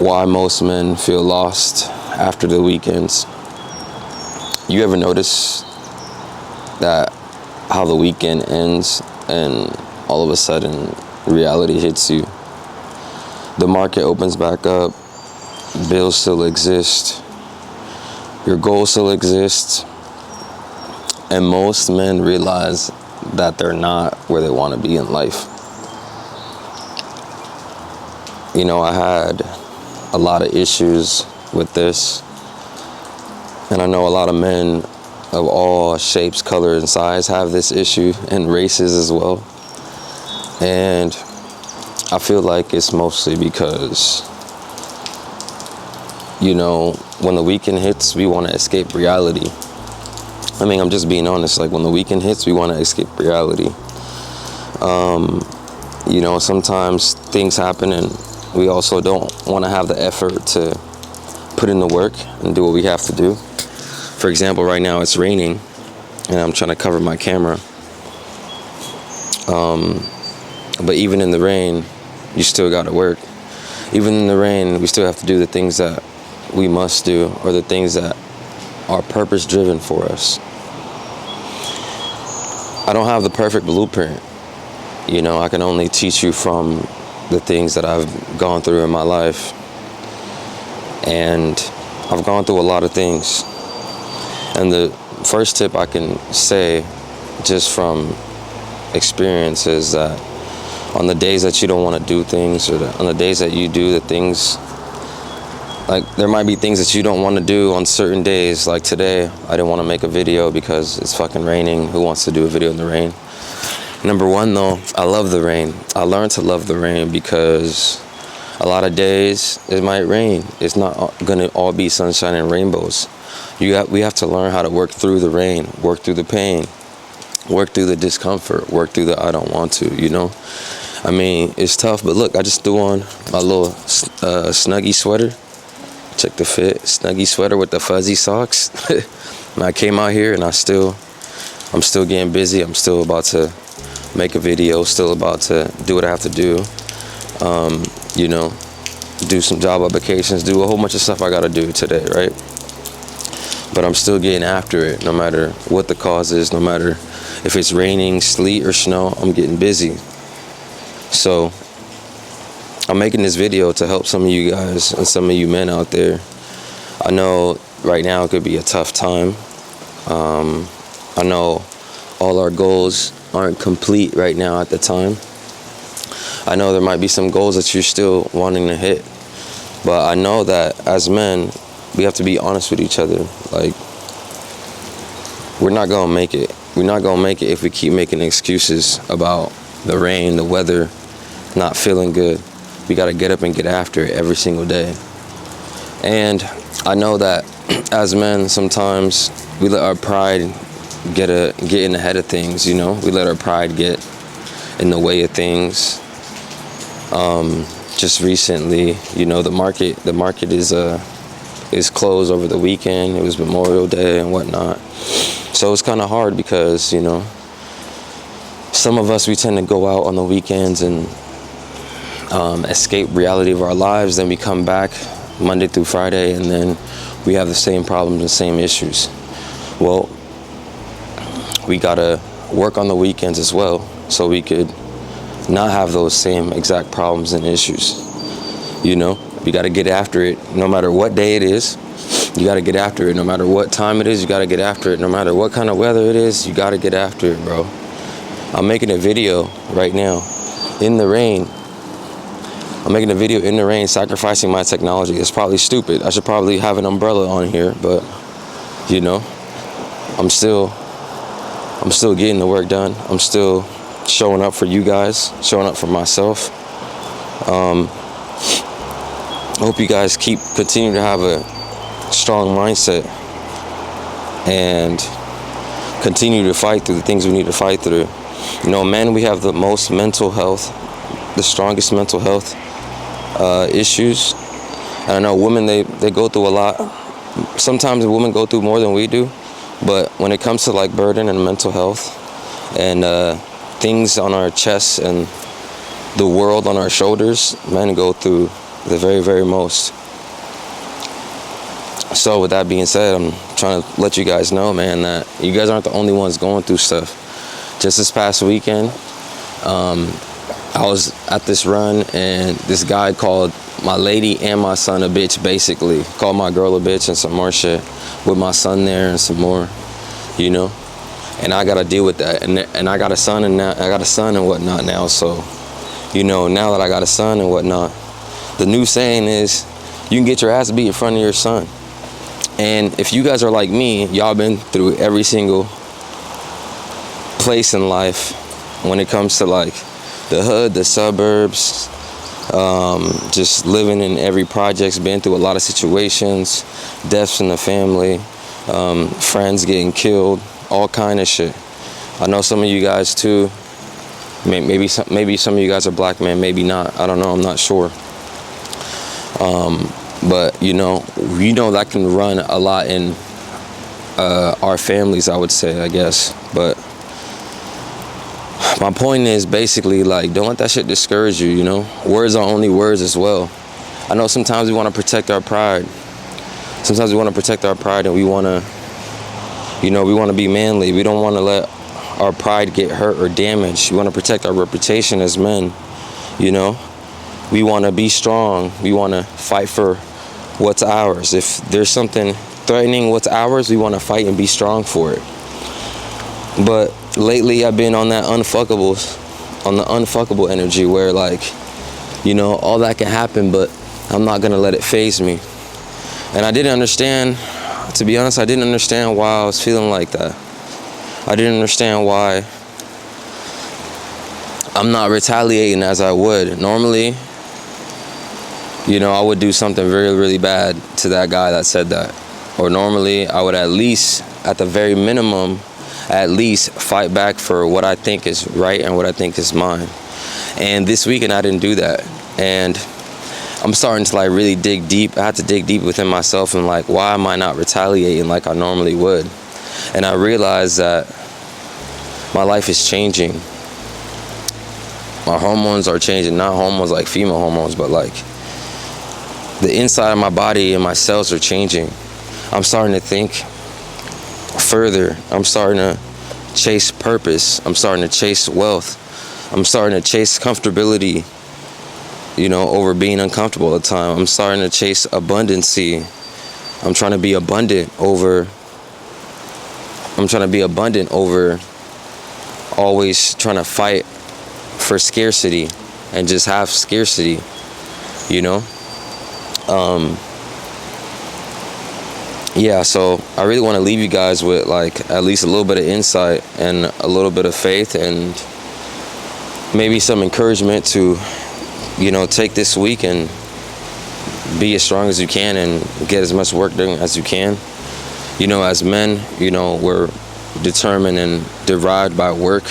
why most men feel lost after the weekends. You ever notice that how the weekend ends and all of a sudden reality hits you? The market opens back up, bills still exist, your goals still exist, and most men realize that they're not where they want to be in life. You know, I had a lot of issues with this, and I know a lot of men of all shapes, colors, and size have this issue, and races as well. And I feel like it's mostly because, you know, when the weekend hits, we want to escape reality. I mean, I'm just being honest. Like, when the weekend hits, we want to escape reality. You know, sometimes things happen and we also don't want to have the effort to put in the work and do what we have to do. For example, right now it's raining and I'm trying to cover my camera. But even in the rain, you still got to work. Even in the rain, we still have to do the things that we must do, or the things that are purpose driven for us. I don't have the perfect blueprint. You know, I can only teach you from the things that I've gone through in my life. And I've gone through a lot of things. And the first tip I can say, just from experience, is that on the days that you don't want to do things, or on the days that you do the things, like, there might be things that you don't want to do on certain days. Like today, I didn't want to make a video because it's fucking raining. Who wants to do a video in the rain? Number one, though, I love the rain. I learned to love the rain because a lot of days it might rain. It's not gonna all be sunshine and rainbows. We have to learn how to work through the rain, work through the pain, work through the discomfort, work through the I don't want to, you know? I mean, it's tough, but look, I just threw on my little Snuggie sweater. Check the fit, Snuggie sweater with the fuzzy socks. And I came out here and I'm still getting busy. I'm still about to make a video, still about to do what I have to do. You know, do some job applications, do a whole bunch of stuff I gotta do today, right? But I'm still getting after it, no matter what the cause is, no matter if it's raining, sleet, or snow, I'm getting busy. So I'm making this video to help some of you guys and some of you men out there. I know right now it could be a tough time. I know all our goals aren't complete right now at the time. I know there might be some goals that you're still wanting to hit. But I know that as men, we have to be honest with each other. Like, we're not gonna make it. We're not gonna make it if we keep making excuses about the rain, the weather, not feeling good. We gotta get up and get after it every single day. And I know that as men, sometimes we let our pride get in ahead of things, you know? We let our pride get in the way of things. Just recently, you know, the market is closed over the weekend. It was Memorial Day and whatnot. So it's kind of hard because, you know, some of us, we tend to go out on the weekends and escape reality of our lives. Then we come back Monday through Friday and then we have the same problems and same issues. Well, we gotta work on the weekends as well so we could not have those same exact problems and issues. You know, you gotta get after it no matter what day it is. You gotta get after it no matter what time it is. You gotta get after it no matter what kind of weather it is. You gotta get after it, bro. I'm making a video right now in the rain. I'm making a video in the rain, sacrificing my technology. It's probably stupid. I should probably have an umbrella on here, but you know, I'm still getting the work done. I'm still showing up for you guys, showing up for myself. I hope you guys continue to have a strong mindset and continue to fight through the things we need to fight through. You know, men, we have the most mental health, the strongest mental health issues. And I know women, they go through a lot. Sometimes women go through more than we do. But when it comes to like burden and mental health and things on our chests and the world on our shoulders, men go through the very, very most. So with that being said, I'm trying to let you guys know, man, that you guys aren't the only ones going through stuff. Just this past weekend, I was at this run, and this guy called my lady and my son a bitch, basically. Called my girl a bitch and some more shit, with my son there and some more, you know? And I gotta deal with that. And I got a son, and now I got a son and whatnot now. So, you know, now that I got a son and whatnot, the new saying is, you can get your ass beat in front of your son. And if you guys are like me, y'all been through every single place in life when it comes to like the hood, the suburbs, just living in every project's been through a lot of situations, deaths in the family, friends getting killed, all kind of shit. I know some of you guys too. Maybe some of you guys are black, man. Maybe not. I don't know. I'm not sure. But you know that can run a lot in our families, I would say, I guess. But my point is basically, like, don't let that shit discourage you, you know? Words are only words as well. I know sometimes we want to protect our pride. Sometimes we want to protect our pride, and we want to, you know, we want to be manly. We don't want to let our pride get hurt or damaged. We want to protect our reputation as men, you know? We want to be strong. We want to fight for what's ours. If there's something threatening what's ours, we want to fight and be strong for it. But lately I've been on the unfuckable energy where, like, you know, all that can happen, but I'm not gonna let it faze me. And I didn't understand, to be honest, I didn't understand why I was feeling like that. I didn't understand why I'm not retaliating as I would. Normally, you know, I would do something very, really bad to that guy that said that. Or normally I would at least, at the very minimum, at least fight back for what I think is right and what I think is mine. And this weekend I didn't do that. And I'm starting to like really dig deep. I had to dig deep within myself and like, why am I not retaliating like I normally would? And I realized that my life is changing. My hormones are changing, not hormones like female hormones, but like the inside of my body and my cells are changing. I'm starting to think further. I'm starting to chase purpose. I'm starting to chase wealth. I'm starting to chase comfortability, you know, over being uncomfortable all the time. I'm starting to chase abundancy. I'm trying to be abundant over always trying to fight for scarcity and just have scarcity, you know? Yeah, so I really want to leave you guys with like at least a little bit of insight and a little bit of faith and maybe some encouragement to, you know, take this week and be as strong as you can and get as much work done as you can. You know, as men, you know, we're determined and derived by work.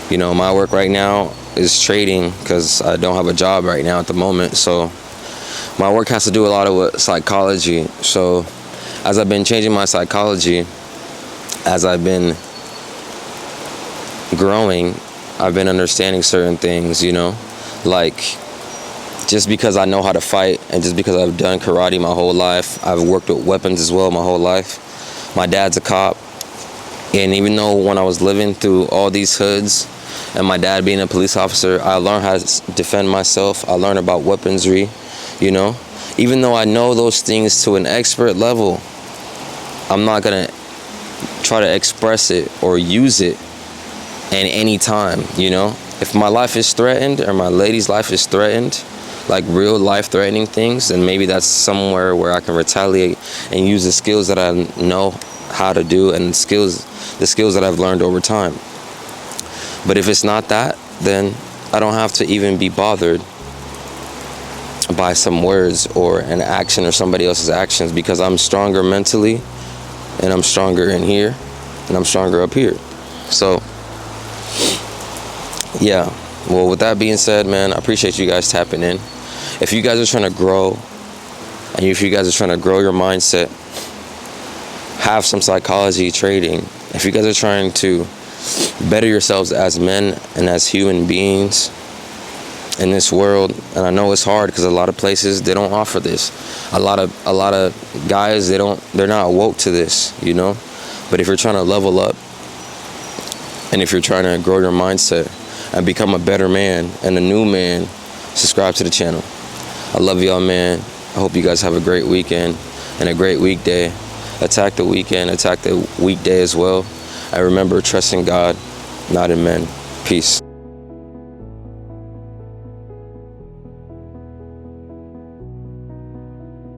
You know, my work right now is trading because I don't have a job right now at the moment. So my work has to do a lot with psychology. So as I've been changing my psychology, as I've been growing, I've been understanding certain things, you know, like just because I know how to fight and just because I've done karate my whole life, I've worked with weapons as well my whole life. My dad's a cop. And even though when I was living through all these hoods and my dad being a police officer, I learned how to defend myself. I learned about weaponry, you know. Even though I know those things to an expert level, I'm not going to try to express it or use it at any time, you know. If my life is threatened or my lady's life is threatened, like real life-threatening things, then maybe that's somewhere where I can retaliate and use the skills that I know how to do and the skills that I've learned over time. But if it's not that, then I don't have to even be bothered by some words or an action or somebody else's actions, because I'm stronger mentally and I'm stronger in here and I'm stronger up here. So yeah, well, with that being said, man, I appreciate you guys tapping in. If you guys are trying to grow and if you guys are trying to grow your mindset, have some psychology trading, if you guys are trying to better yourselves as men and as human beings, in this world, and I know it's hard because a lot of places they don't offer this. A lot of guys they're not woke to this, you know. But if you're trying to level up, and if you're trying to grow your mindset and become a better man and a new man, subscribe to the channel. I love y'all, man. I hope you guys have a great weekend and a great weekday. Attack the weekend, attack the weekday as well. I remember trusting God, not in men. Peace.